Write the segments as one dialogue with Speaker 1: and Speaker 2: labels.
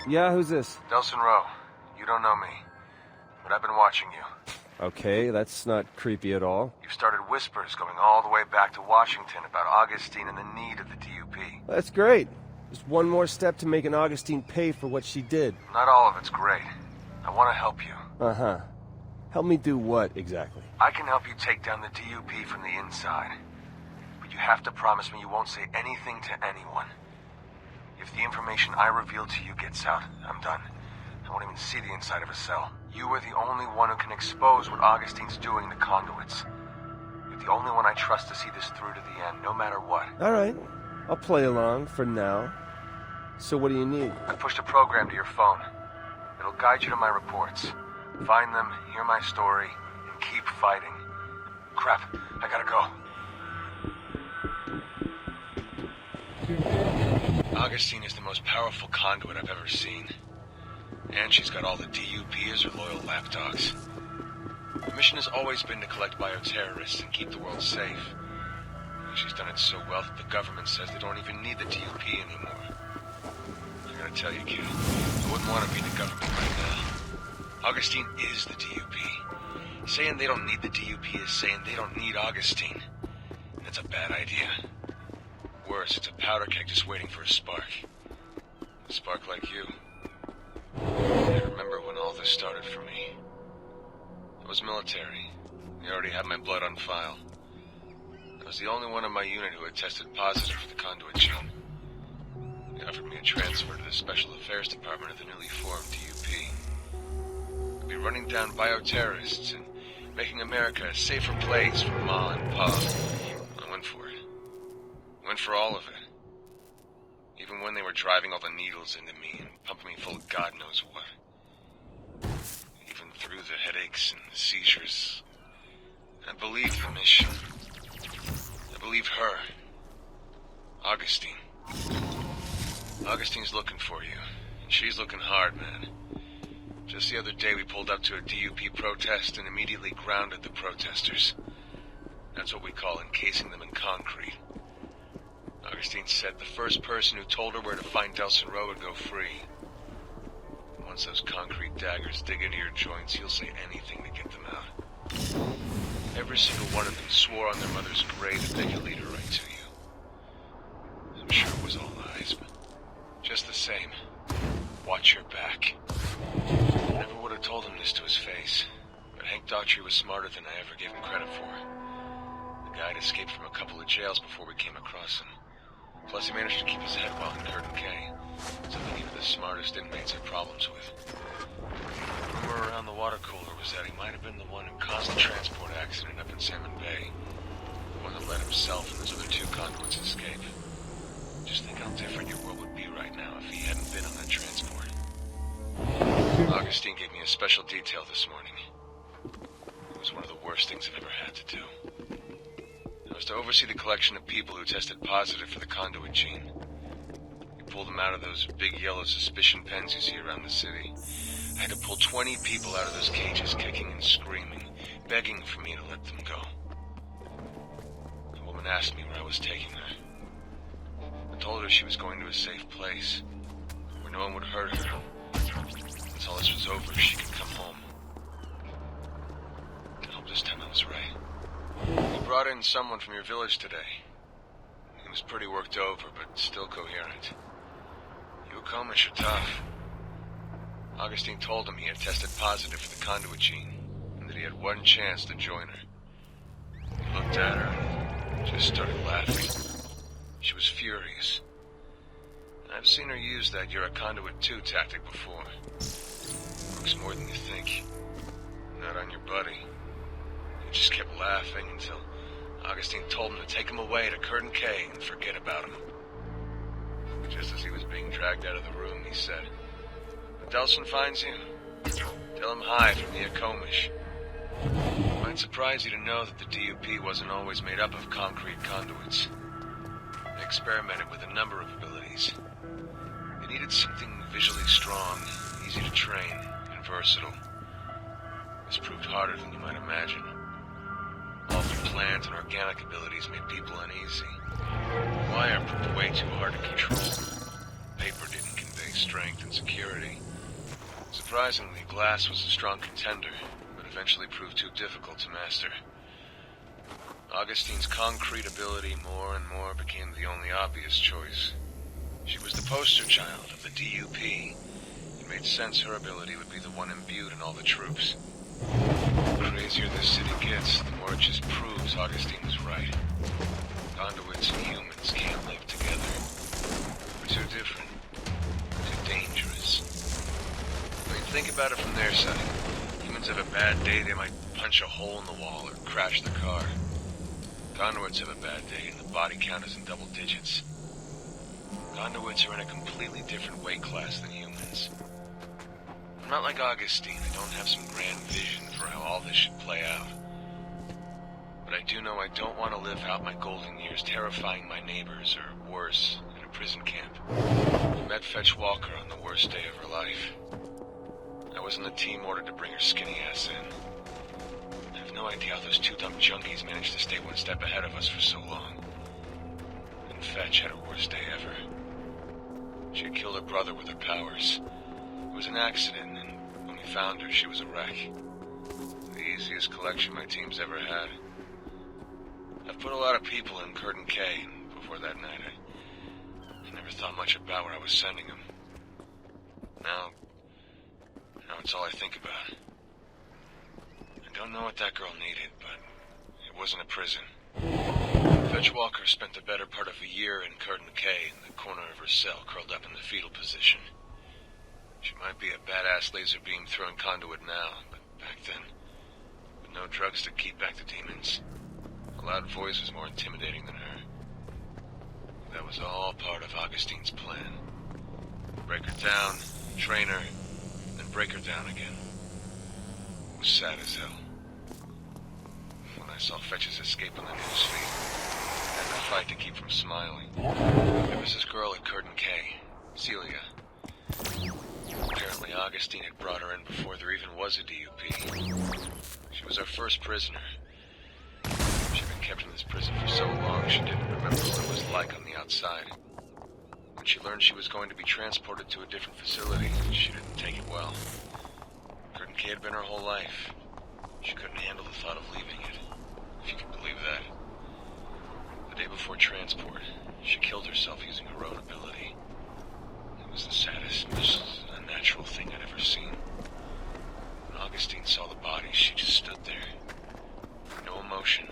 Speaker 1: Yeah, who's this?
Speaker 2: Delsin Rowe. You don't know me, but I've been watching you.
Speaker 1: Okay, that's not creepy at all.
Speaker 2: You've started whispers going all the way back to Washington about Augustine and the need of the DUP.
Speaker 1: That's great. Just one more step to making Augustine pay for what she did.
Speaker 2: Not all of it's great. I want to help you.
Speaker 1: Uh-huh. Help me do what, exactly?
Speaker 2: I can help you take down the DUP from the inside. But you have to promise me you won't say anything to anyone. If the information I reveal to you gets out, I'm done. I won't even see the inside of a cell. You are the only one who can expose what Augustine's doing to Conduits. You're the only one I trust to see this through to the end, no matter what.
Speaker 1: All right. I'll play along for now. So what do you need?
Speaker 2: I pushed a program to your phone. It'll guide you to my reports. Find them, hear my story, and keep fighting. Crap, I gotta go. Augustine is the most powerful conduit I've ever seen. And she's got all the DUP as her loyal lapdogs. The mission has always been to collect bioterrorists and keep the world safe. She's done it so well that the government says they don't even need the DUP anymore. I gotta tell you, kid, I wouldn't want to be the government right now. Augustine is the DUP. Saying they don't need the DUP is saying they don't need Augustine. That's a bad idea. Worse, it's a powder keg just waiting for a spark. A spark like you. I remember when all this started for me. I was military. They already had my blood on file. I was the only one in my unit who had tested positive for the conduit gene. They offered me a transfer to the Special Affairs Department of the newly formed DUP. I'd be running down bioterrorists and making America a safer place for Ma and Pa. I went for it. Went for all of it. Even when they were driving all the needles into me and pumping me full of God knows what. Even through the headaches and the seizures. I believed the mission. I believe her. Augustine. Augustine's looking for you. And she's looking hard, man. Just the other day we pulled up to a DUP protest and immediately grounded the protesters. That's what we call encasing them in concrete. Augustine said the first person who told her where to find Delsin Rowe would go free. Once those concrete daggers dig into your joints, you'll say anything to get them out. Every single one of them swore on their mother's grave that they could lead her right to you. I'm sure it was all lies, but just the same, watch your back. I never would have told him this to his face, but Hank Daughtry was smarter than I ever gave him credit for. The guy had escaped from a couple of jails before we came across him. Plus, he managed to keep his head well in Curdun Cay, something even the smartest inmates had problems with. The rumor around the water cooler was that he might have been the one who caused the transport accident up in Salmon Bay, the one that let himself and his other two conduits escape. Just think how different your world would be right now if he hadn't been on that transport. Augustine gave me a special detail this morning. It was one of the worst things I've ever had to do. I was to oversee the collection of people who tested positive for the conduit gene. We pulled them out of those big yellow suspicion pens you see around the city. I had to pull 20 people out of those cages, kicking and screaming, begging for me to let them go. The woman asked me where I was taking her. I told her she was going to a safe place, where no one would hurt her. Once all this was over, she could come home. I hope this time I was right. You brought in someone from your village today. He was pretty worked over, but still coherent. You Akomish are tough. Augustine told him he had tested positive for the conduit gene, and that he had one chance to join her. He looked at her and just started laughing. She was furious. I've seen her use that "you're a conduit too" tactic before. Works more than you think. Not on your buddy. He just kept laughing until Augustine told him to take him away to Curdun Cay and forget about him. Just as he was being dragged out of the room, he said, "When Delsin finds you, tell him hi from the Akomish." It might surprise you to know that the DUP wasn't always made up of concrete conduits. They experimented with a number of abilities. They needed something visually strong, easy to train, and versatile. This proved harder than you might imagine. All the plant and organic abilities made people uneasy. Wire proved way too hard to control. Paper didn't convey strength and security. Surprisingly, glass was a strong contender, but eventually proved too difficult to master. Augustine's concrete ability more and more became the only obvious choice. She was the poster child of the DUP. It made sense her ability would be the one imbued in all the troops. The crazier this city gets, the more it just proves Augustine was right. Conduits and humans can't live together. We're too different. Too dangerous. I mean, think about it from their side. Humans have a bad day, they might punch a hole in the wall or crash the car. Conduits have a bad day, and the body count is in double digits. Conduits are in a completely different weight class than humans. I'm not like Augustine. I don't have some grand vision for how all this should play out. But I do know I don't want to live out my golden years terrifying my neighbors, or worse, in a prison camp. We met Fetch Walker on the worst day of her life. I was in the team ordered to bring her skinny ass in. I have no idea how those two dumb junkies managed to stay one step ahead of us for so long. And Fetch had her worst day ever. She had killed her brother with her powers. It was an accident, and when we found her, she was a wreck. The easiest collection my team's ever had. I've put a lot of people in Curdun Cay, and before that night, I never thought much about where I was sending them. Now it's all I think about. I don't know what that girl needed, but it wasn't a prison. Fetch Walker spent the better part of a year in Curdun Cay in the corner of her cell, curled up in the fetal position. She might be a badass laser beam throwing conduit now, but back then, with no drugs to keep back the demons, a loud voice was more intimidating than her. That was all part of Augustine's plan. Break her down, train her, then break her down again. It was sad as hell. When I saw Fetch's escape on the newsfeed, I had to fight to keep from smiling. There was this girl at Curdun Cay, Celia. Apparently Augustine had brought her in before there even was a DUP. She was our first prisoner. She'd been kept in this prison for so long she didn't remember what it was like on the outside. When she learned she was going to be transported to a different facility, she didn't take it well. Curdun Cay had been her whole life. She couldn't handle the thought of leaving it, if you can believe that. The day before transport, she killed herself using her own ability. It was the saddest, most unnatural thing I'd ever seen. When Augustine saw the body, she just stood there. No emotion.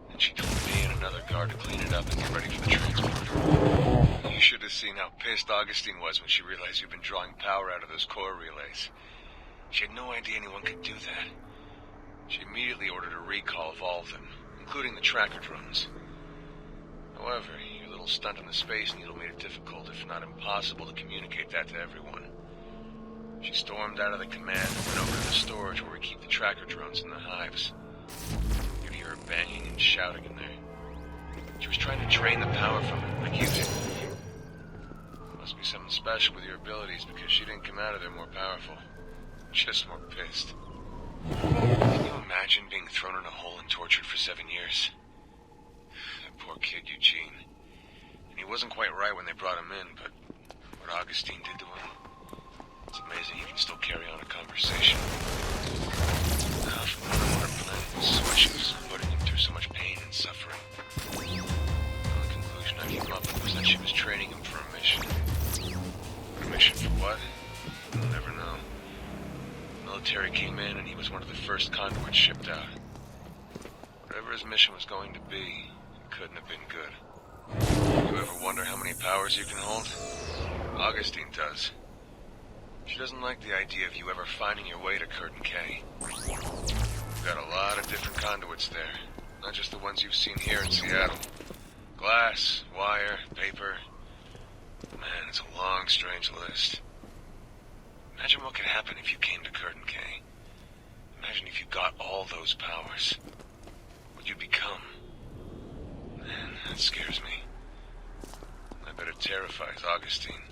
Speaker 2: Then she told me and another guard to clean it up and get ready for the transport. You should have seen how pissed Augustine was when she realized you'd been drawing power out of those core relays. She had no idea anyone could do that. She immediately ordered a recall of all of them, including the tracker drones. However, your little stunt on the Space Needle made it difficult, if not impossible, to communicate that to everyone. She stormed out of the command and went over to the storage where we keep the tracker drones in the hives. You could hear her banging and shouting in there. She was trying to drain the power from it, like you did. Must be something special with your abilities, because she didn't come out of there more powerful. Just more pissed. Can you imagine being thrown in a hole and tortured for 7 years? That poor kid, Eugene. And he wasn't quite right when they brought him in, but what Augustine did to him, it's amazing he can still carry on a conversation. Now, from what her plan was, why she was putting him through so much pain and suffering. And the conclusion I came up with was that she was training him for a mission. A mission for what? We'll never know. The military came in and he was one of the first conduits shipped out. Whatever his mission was going to be, it couldn't have been good. You ever wonder how many powers you can hold? Augustine does. She doesn't like the idea of you ever finding your way to Curdun Cay. We've got a lot of different conduits there, not just the ones you've seen here in Seattle. Glass, wire, paper. Man, it's a long, strange list. Imagine what could happen if you came to Curdun Cay. Imagine if you got all those powers. What you'd become. Man, that scares me. I bet it terrifies Augustine.